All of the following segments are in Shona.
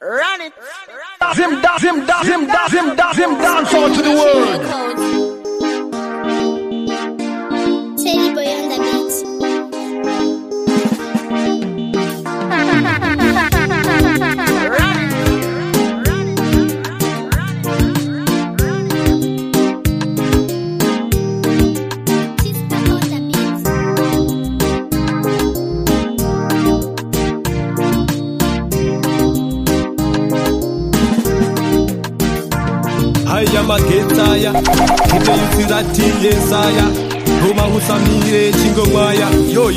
Run it. Zim dance all to the world. Teddy boy on the beat. Haya maketaya, kite yusirati yesaya, Roma husamire chingo mwaya, yo.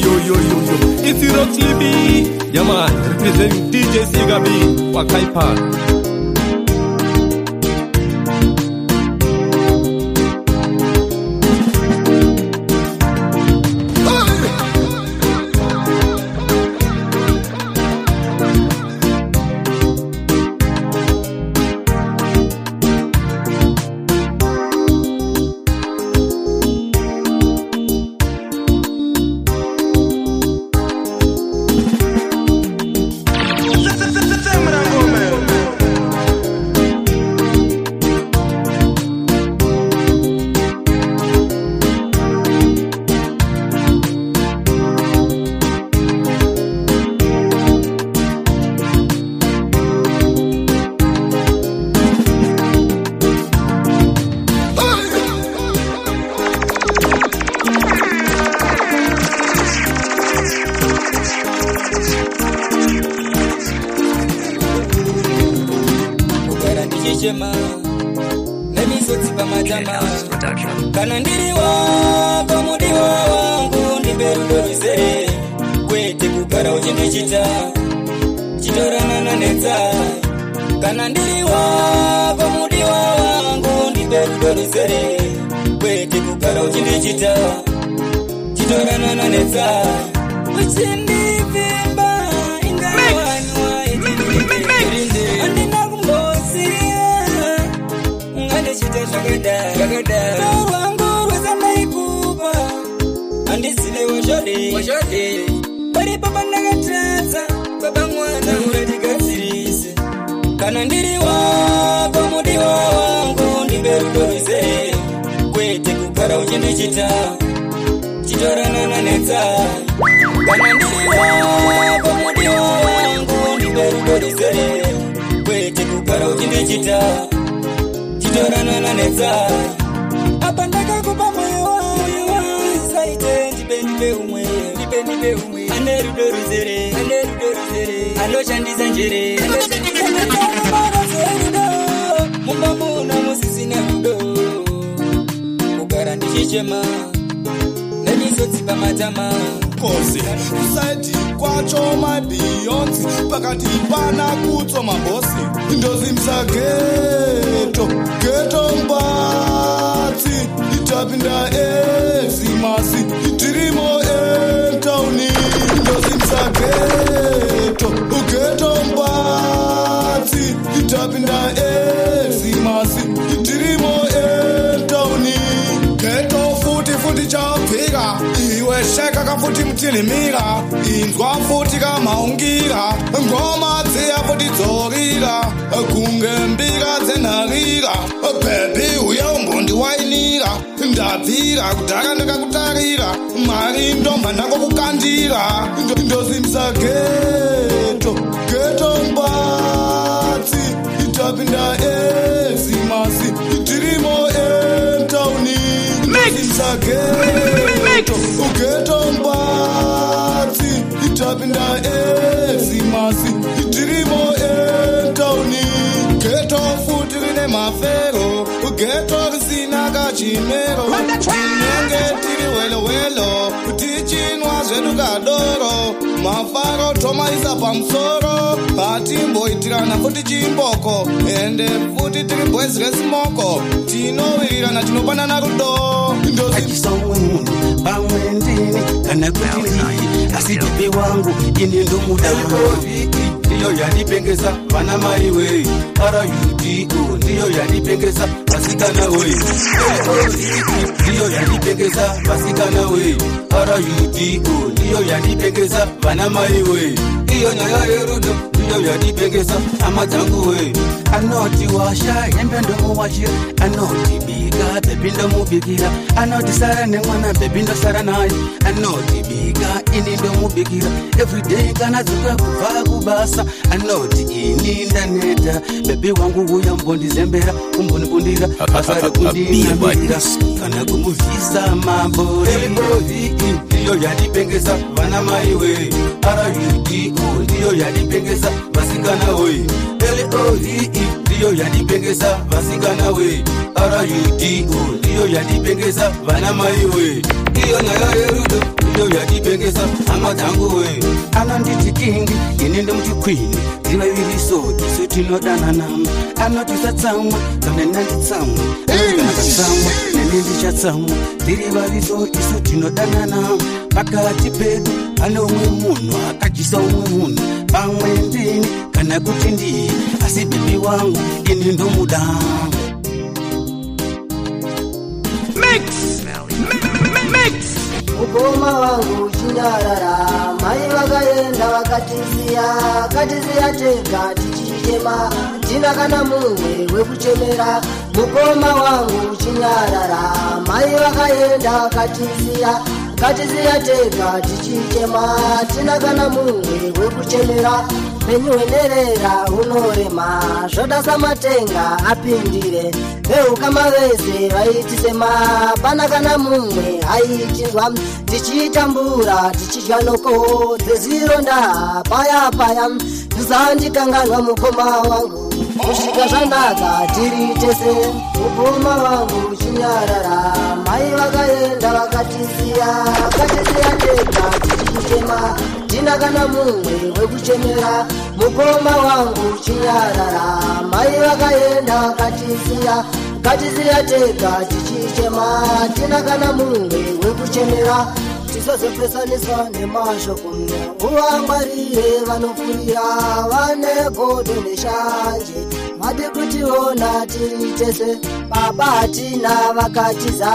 It's Rock TV, yeah man, representing DJ Sigabi, Wakaipa. Kana ndiriwa pamudiwa wangu ndiberudoruzere kwete kugara uchindichita chitorana nanetsa. Kana ndiriwa pamudiwa wangu ndiberudoruzere kwete kugara uchindichita chitorana nanetsa. Uchindivimba ingawanwa itindirinde andina kumbosiria ngandechita zvakada wangu rwezamaikupa andisile washode pari papa ndakatadza baba mwana uratigadzirise. Kana ndiri wako mudiwa wangu ndiberudoruzere kwete kugara uchindichita chitorana nanetsa. Kana ndiri wako mudiwa wangu ndiberudoruzere kwete kugara uchindichita chitorana nanetsa. Apa ndakakupa moyo wangu saite ndipe umwe anerudoruzere anoshandisa njere mumamuna musisina rudo kugara ndichichema nemisodzipa matama kosi usaiti kwacho mabhiyonzi pakati pana kutswa mabosi ndozimisa geto mbatsi itapinda ezimasi tirimo etauni ndozimisa geto mbatsi itapinda ezimasi tirimo etauni geto futi chapfika iwe sheka kafuti mutilimira inzwa futi kamaungira ngoma dziya futi dzorira kunge mbira dzenharira bebi uya umbondi wainira ndabvira kudhara ndakakutarira mari ndomba ndangokukandira ndozimisa geto mbatsi itapinda ezimasi tirimo etauni ndozimisa geto mbatsi itapinda ezimasi tirimo etauni geto futi rine mafero geto risina kachimero tinenge tiri welowelo tichinwa zvedu kadoro mafaro tomaisa pamusoro hatimboitirana futi chimboko ende futi tiri boys resimoko tinowirirana tinopanana rudo ndozisomwe munhu pamwe ndini kana kuti ndii asi tipe wangu ini ndomuda ndiyo yandipengesa vana mai wei RUDO ndiyo yandipengesa vasikana wei ndiyo yandipengesa vasikana wei RUDO ndiyo yandipengesa vana mai wei iyo nyaya yerudo ndiyo yandipengesa hama dzangu we. Anoti washa yembe ndomuwashira, anoti bika bebi ndomubikira, anoti sara nemwana bebi ndosara naye, anoti bika ini ndomubikira. Everyday kana dzuka kubva kubasa, anoti ini ndaneta bebi wangu uya mbondizembera kumbonibundira basa rekundinambira kana kumuvhisa mabore. Ndiyo yandipengesa vana mai we, RUDO ndiyo yandipengesa vasikana we, LOVE ndiyo yandipengesa vasikana we, RUDO ndiyo yandipengesa vana mai we. Iyo nyaya yerudo ndiyo yandipengesa hama dzangu we. Anonditi kingi ini ndomuti queen, tivaviri so isu tinodanana. Anoti satsamwa kana nanditsamwa, akatsamwa nene ndichatsamwa, tiri vaviso isu tinodanana. Pakati pedu pane umwe munhu akajisa umwe munhu, pamwe ndini kana kuti ndiye, asi bebi wangu ini ndomuda. Mix. Ukoma wangu chinyarara, mai vakaenda vakatisiya tega tichichema, tina kana mumwe wekuchemera. Mukoma wangu chinyarara, mai vakaenda vakatisiya tega tichichema, tina kana mumwe wekuchemera. Penyuenderera unorema, zvoda samatenga apindire, veukama vese vaitisema, pana kana mumwe aitinzwa, tichitambura tichidya noko dzezironda paya tisandikanganwa mukoma wangu, kusvika zvanaka tiri tese. Mukoma wangu chinyarara, mai vakaenda vakatisiya tega tichichema, tina kana mumwe wekuchemera. Mukoma wangu chinyarara, mai vakaenda vakatisiya tega tichichema, tina kana mumwe wekuchemera. Tisazopesaniswa nemashoko, uvangwarire vanofurira vane godo neshanje, vade kutiona tiri tese. Baba tina vakatiza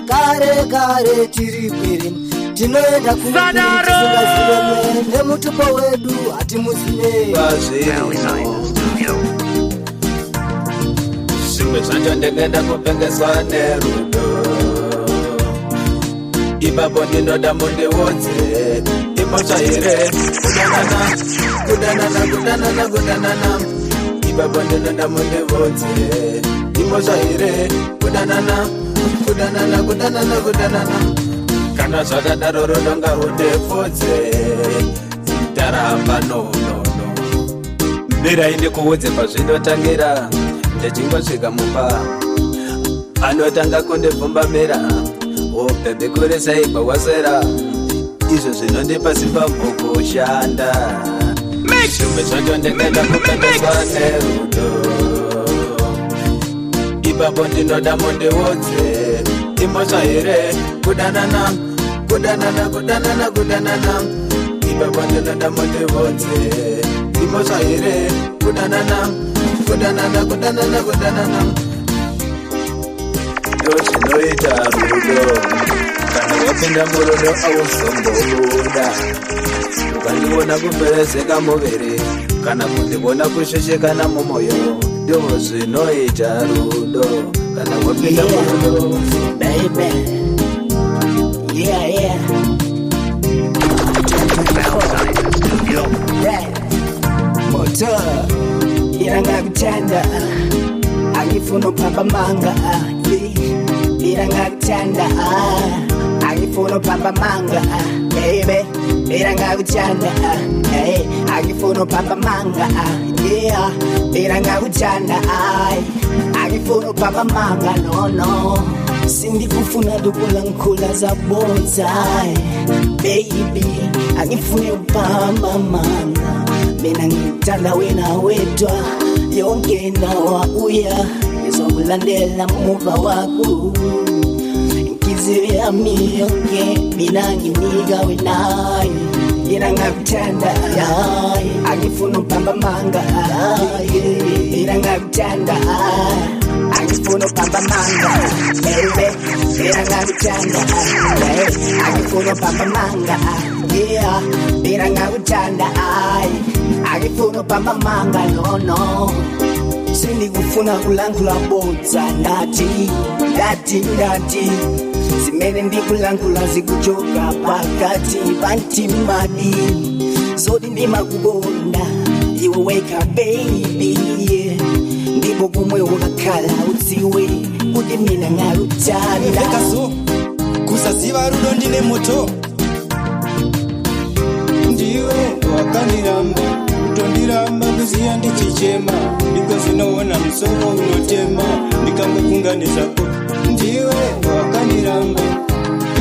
kare tiri kwiri, tinoenda kutisingaziveme, nemutupo wedu hatimuzive. Zvimwe zvacho ndingenda kupengeswa nerudo, ipapo ndinoda mundiudze imotsvaire kudanana. Ipapo ndinoda mundiudze imotsvaire kudanana. Kana zvakadaro rudo ngarundefudze, ndaramba nono mbirai ndikuudze pazvinotangira. Ndechingosvika mumba anotanga kundibvumbamira, bebi kurisai kwawasera, izvo zvinondipa simba mukushanda. Zvimwe zvacho ndingenda kupendeswa nerudo, ipapo ndinoda mundiudze imotsvaire kudanana. Ipapo ndinoda mundiudze imotsvaire kudanana. Ndozvinoita rudo, kana wapinda murudo ausombobuda. Ukandiona kuperezeka muviri, kana kundiona kusheshekana mumwoyo, ndozvinoita rudo, kana wapinda murudo. Baby, yeah. Moto iranga kutanda, angifuna pamba manga. Iranga kutanda, angifuna pamba manga. Baby, iranga kutanda, angifuna pamba manga. Yeah, iranga kutanda, angifuna pamba manga. No, sindikufuna dukula nkula za bonsai. Baby, angifuna pamba manga. Mina ngitanda wena wedwa, yonke nawa uya, ngizokulandela muva wako. Inhliziyo yami yonke mina nginika wenayo, yena ngakuthanda, angifuna upamba manga. Yena ngakuthanda, angifuna upamba manga. Baby, yena ngakuthanda, angifuna upamba manga. Yeah, yena ngakuthanda, angifuna upamba manga no sindikufuna kulangula bodza ndati zimene ndikulangula zikuchoka pakati pantimadi zoti ndimakukonda iwe weka baby ndipo pomwe wakakhala udziwe kuti mina ngalutanda kaso kusaziva rudo ndine moto ndiwe wakandiramba kutondiramba kuziya ndichichema ndikazinoona musoro unotema ndikangokunganizako ndiwe wakandiramba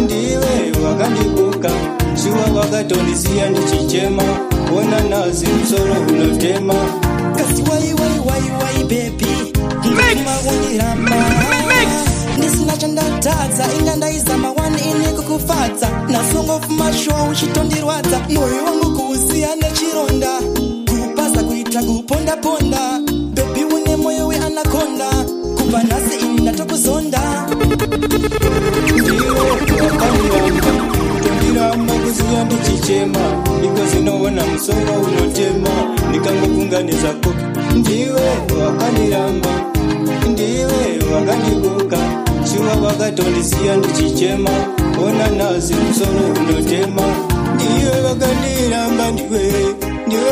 ndiwe wakandibuka zuva wakatondisiya ndichichema ona nazi musoro unotema kasi wai baby ndimakundiramba ndisina chandatadza inga ndaizama wani inekukufadza nasongofu mashowa uchitondirwadza moyo wangu kuusiya nechironda kupasa kuita kupondaponda bebi une moyo we anakonda kubva nhasi ini ndatokuzonda ndiwe wakandiramba kutondiramba kuziya ndichichema ndikazinoona musoro unotema ndikangokunganizako ndiwe wakandiramba ndiwe wakandibuka zuva wakatondisiya ndichichema ona nazi musoro unotema ndiwe wakandiramba ndiwe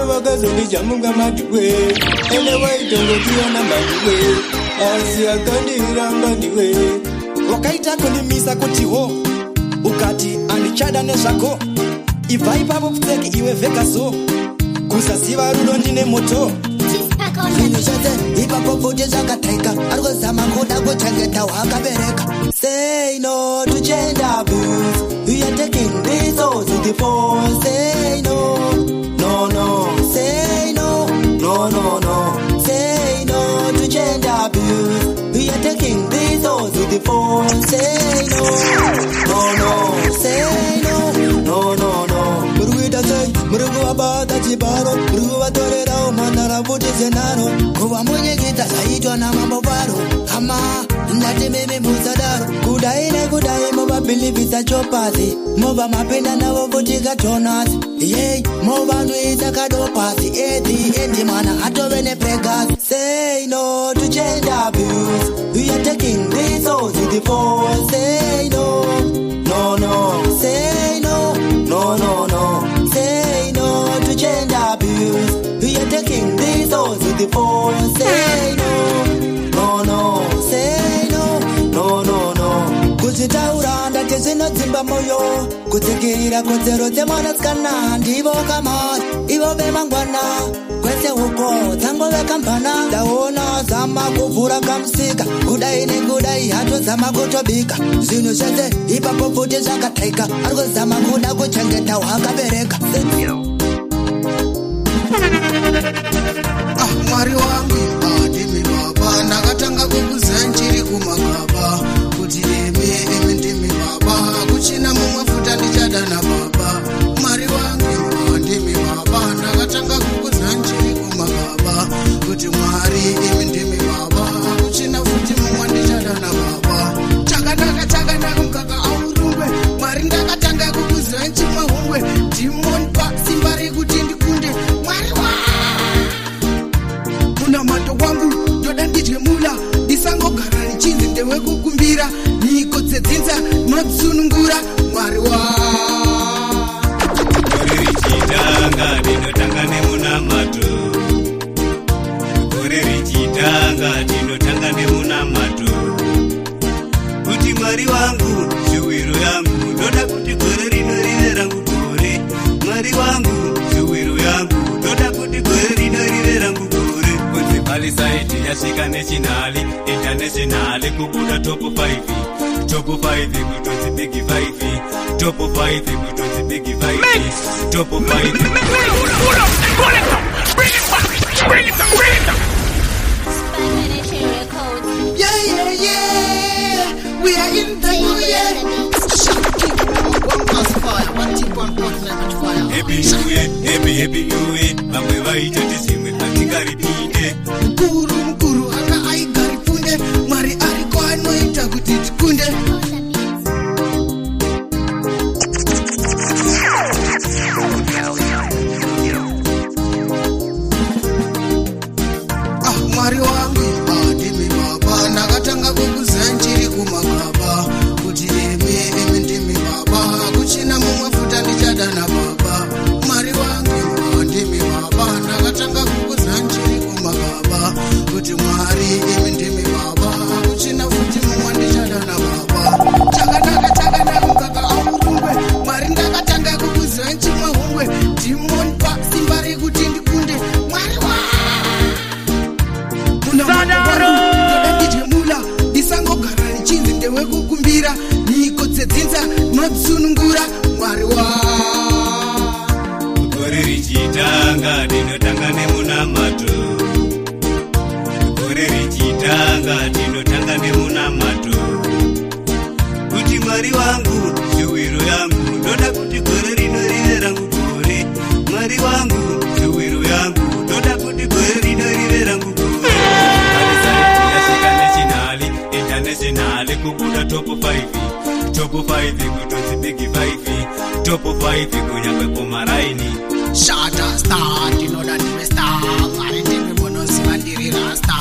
wakazondijamunga madiwe ene waitongotiyana madiwe asi akandiramba ndiwe wakaita kundimisa kutiwo ukati andichada nezvako ibva ipapo pfeki iwe vhekaso kusaziva rudo ndine moto zvinhu zvese ipapo futi zvakataika ari kuzama kuda kuchengeta hwakabereka say no to gender abuse we are taking this all to the phone say no say no say no to gender abuse we are taking this all to the phone say no say no muruita sei murikuvabata chibaro murikuvatorerawo mhandara futi zenaro kuva munyikita zvaitwa namambo faro hama ndati mimi musadaro kudai nekudai muvabhilivhisa chopasi mova mapinda navo futi katonasi yei movanuisa kadopasi endi mwana hatove nepegasi say no to gender abuse we are taking this all to the phone say no say no say no to gender abuse we are taking this all to the phone say no say no kuzitaura ndati zvinodzimba moyo kutsikirira kodzero dzemwanasikana ndivo kamari ivo vemangwana kwese uko dzangove kambana ndaona zama kuvhura kamusika kudai nekudai hatozama kutobika zvinhu zvese ipapo futi zvakataika ari kuzama kuda kuchengeta hwakabereka mwari wangu ndimi baba ndakatanga kukuziya nchiri kumagaba kuti imi ndimi baba kuchina mumwe futa ndichadana baba mwari wangu ndimi baba ndakatanga kukuziya nchiri kumagaba kuti mwari imi ndimi baba kuchina futi mumwe ndichadana baba chakanaka mukaka aurungwe mwari ndakatanga kukuziya nchimwe hungwe ndimonipa simba rekuti ndikunde mwari munamato wangu ndoda ndidye mula ndisangogara nichinzi ndewekukumbira nyiko dzedzinza notsunungura mwari gore richitanga ndinotanga nemunamato gore richitanga ndinotanga nemunamato kuti mwari wangu shuwiro yangu ndoda kuti gore rino rive rangu gore mwari wangu shuwiro yangu ndoda kuti gore rino rive rangu gore kunzi palisaiti yasvika nechinhali internationali kubuda top 5 kutonzi big 5 top 5 kutonzi big 5 top 5 Bring it back. yeah we are in the new year happy new year vamwe vaitoti zimwe hatingaripinde mukuru anga aigarifunde mwari ariko anoita kuti tikunde ngatinotanga nemunamato kuti Mwari wangu shuwiro yangu ndoda kuti gore rino rive rangu gore Mwari wangu shuwiro yangu ndoda kuti gore rino rive rangu gore yasvika nechinhali internationally kubuda top 5 kutonzi big 5 top 5 kunyangwe pomaraini Shata star, ndinoda ndive star Mwari ndimi munoziva ndiri rasta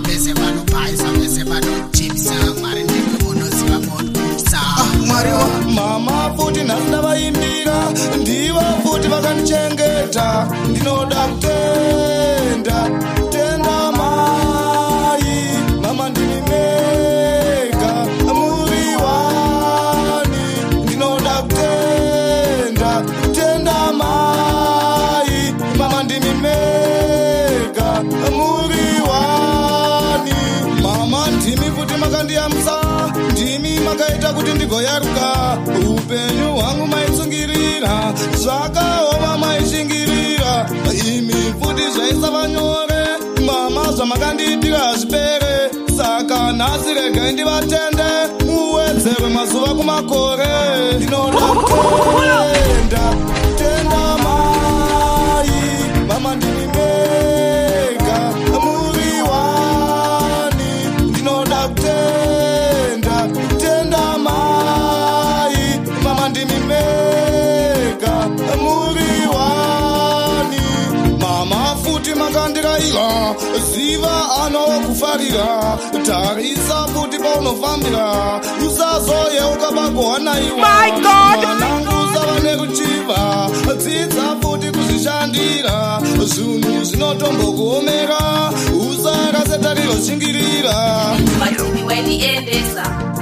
Vese vanopaisa, vese vanochipsa Mwari ndimi munoziva monkusa Mwari wa mama futi ndavaimbira ndivo futi vakanichengeta ndinoda kutenda tenda mai mama ndini mega muri wani ndinoda kutenda tenda mai mama ndini mega muri wani mama ndimi futi makandiyamsa ndimi makaita kuti ndigoyaruka upenyu hwangu maitsungirira zvakaoma maishingirira imi futi zvaisava nyore mama zvamakandiitira hazvipere saka nhasi regai ndivatende muwedzerwe mazuva kumakore ndinoda kutenda tenda mai mama ndini mega muri wani ndinoda kutenda tenda mai mama ndini mega muri wani mama futi makandiraila ziva anokufarira tarisa futi paunofambira usazoyeuka pakuhanaiwa mwanangu uzava nekuchiva dzidza futi kuzvishandira zvinhu zvinotombokuomera usarasetariro shingirira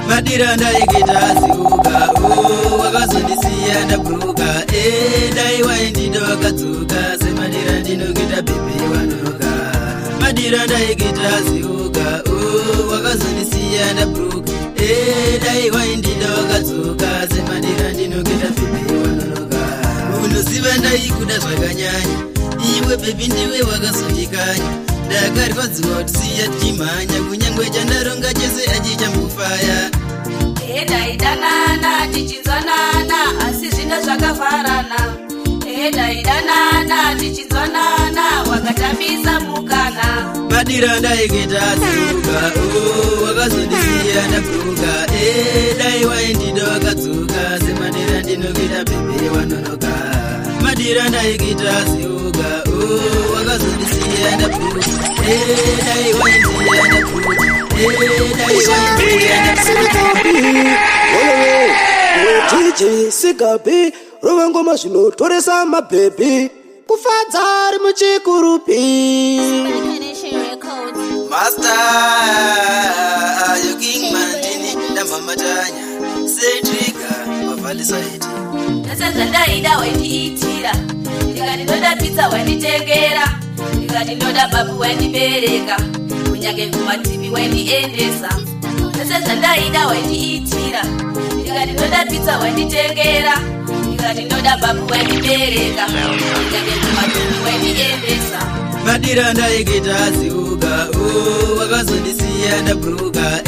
madira ndaikita ziuka wakazondisiya ndabruka dai waindida wakadzuka semadira ndinokita bhebhe wanonoka madira ndaikita ziuka wakazondisiya ndabruka dai waindida wakadzuka semadira ndinokita bhebhe wanonoka unoziva ndaikuda zvakanyanya iwe bhebhi ndiwe wakazondikanya ndakarwadziwa kusiya tichimhanya kunyangwe chandaronga chese achichambufaya daidanana tichinzwanana asi zvino zvakavarana daidanana tichinzwanana wakatambisa mukana madira ndaikita ziuka wakazondisiya ndabruka dai waindida wakadzuka semadira ndinokita bhebhe wanonoka madira ndaikita ziuka wakazondisiya ndabruka dai waindida ndabruka DJ Sigabi rova ngoma zvinotoresa mabhebhi kufadza ari muchikurupi Master you king mandini ndamamatanya Cedrica mavalisaiti Nasanza ndaida wendiitira ndikati ndoda pizza wenditengera ndikati ndoda babu wendibereka kunyage kumativi wendiendesa Nasanza ndaida wendiitira ndikati ndoda pizza wenditengera ndikati ndoda babu wendibereka kunyage kumativi wendiendesa madira ndaikita ziuka wakazondisiya ndabruka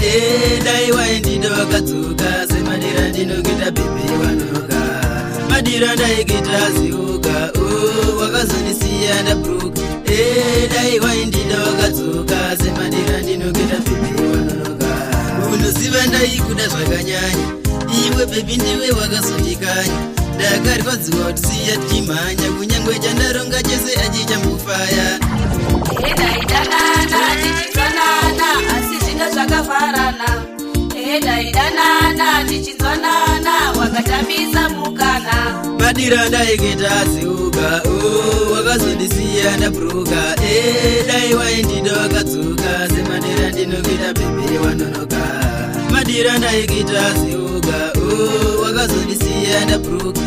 dai waindida wakadzuka semadira ndinokita bhebhe wanonoka madira ndaikita ziuka wakazondisiya ndabruka dai waindida wakadzuka semadira ndinokita bhebhe wanonoka unoziva ndaikuda zvakanyanya iwe bhebhi ndiwe wakazondikanya ndakarwadziwa kusiya tichimhanya kunyangwe chandaronga chese achichambufaya daidanana tichinzwanana asi zvino zvakavarana daidanana tichinzwanana wakatambisa mukana madira ndaikita ziuka wakazondisiya ndabruka dai waindida wakadzuka semadira ndinokita bhebhe wanonoka madira ndaikita ziuka wakazondisiya ndabruka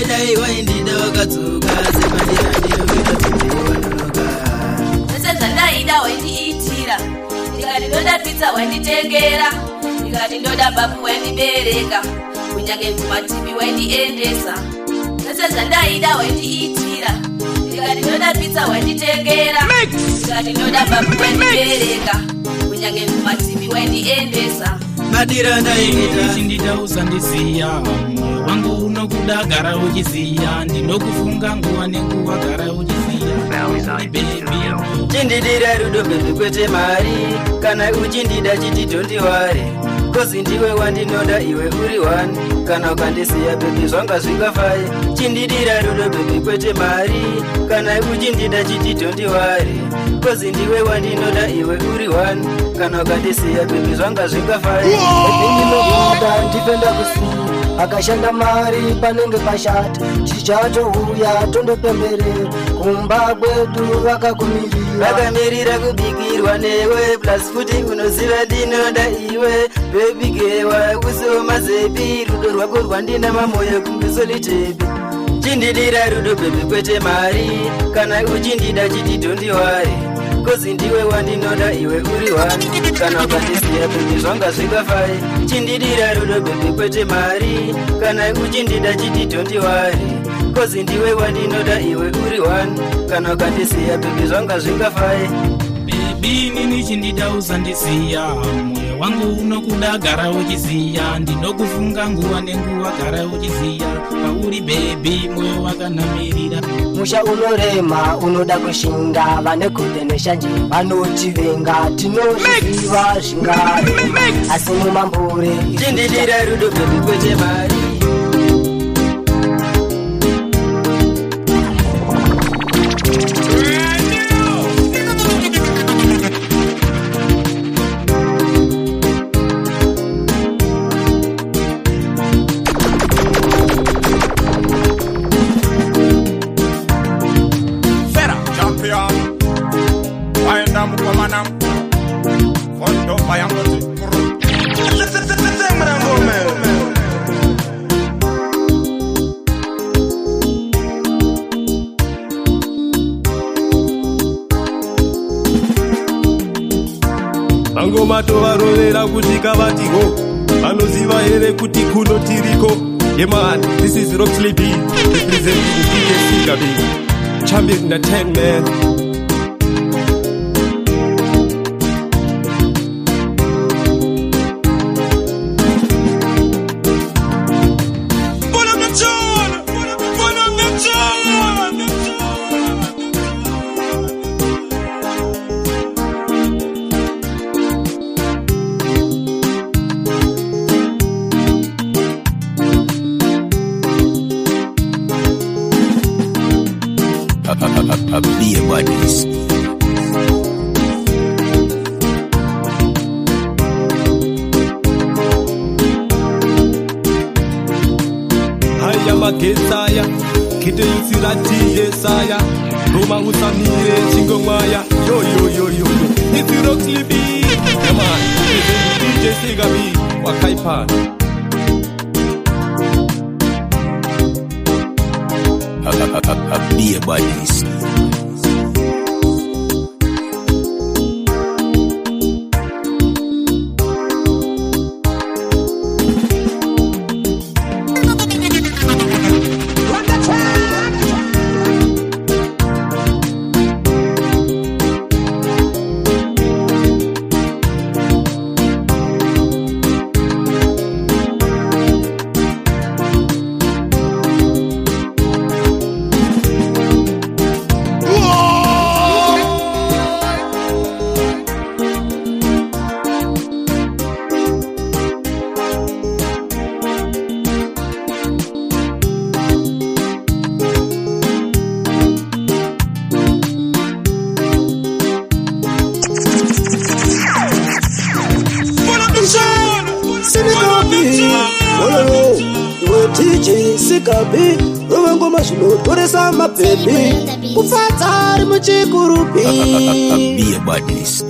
dai waindida wakadzuka semadira ndinokita bhebhe wanonoka Nasanza ndaida wendiitira ndikati ndoda pizza wenditengera ndikati ndoda babu wendibereka kunyage kumativi wendiendesa Nasanza ndaida wendiitira ndikati ndoda pizza wenditengera ndikati ndoda babu wendibereka kunyange kumativi waindiendesa madira ndaikita chinditausa ndiziya moyo wangu unokudagara uchiziya ndinokufunga nguwa nenguwa gara uchiziya chindidira rudo bebi kwete mari kana uchindida chiti tondiware kozi ndiwe wandinoda iwe uri wani kana ukandisiya bebi zvanga zvingafai chindidira rudo bebi kwete mari kana uchindida chiti tondiware kozi ndiwe wandinoda iwe uri wani kana ukandisiya bebi zvanga zvingafai ndinokuda ndifenda kusiya akashanda mari panenge pashata chichatohuya tondopemberera kumba kwedu vakamirira kubikirwa newe plus futi unoziva ndinoda iwe bebigewa kusiwo mazepi rudo rwako rwandina mamoyo kungisolitepi chindidira rudo bebi kwete mari kana uchindida chiti tondiware kozi ndiwe wandinoda iwe uri wani kana ukandisiya bebi zvanga zvingafai chindidira rudo bebi kwete mari kana uchindida chiti tondiware kozi ndiwe wandinoda iwe uri wani kana ukandisiya bebi zvanga zvingafai bebi nini chinditausa ndisiya moyo wangu unokuda gara uchiziya ndinokufunga nguwa nenguwa gara uchiziya pauri bebi moyo wakanamirira musha unorema unoda kushinga vane kude neshanje vanotivenga tinozviziva zvingarema asi mumambure chindidira rudo bebi kwete mari matovarovera kusvika vatiho vanoziva here kuti kuno tiriko yeman this is Roxley representing DJ Sigabi champion the 10 man Beer buddies. Haya magesaya kite yusirati yesaya Roma usamire chingo mwaya yo yo yo yo it's Roxley come on DJ Sigabi wakaipa Beer buddies. DJ Sigabi Ruvengoma zvinotoresa mabhebi kufadza ari muchikurupi Beer buddies.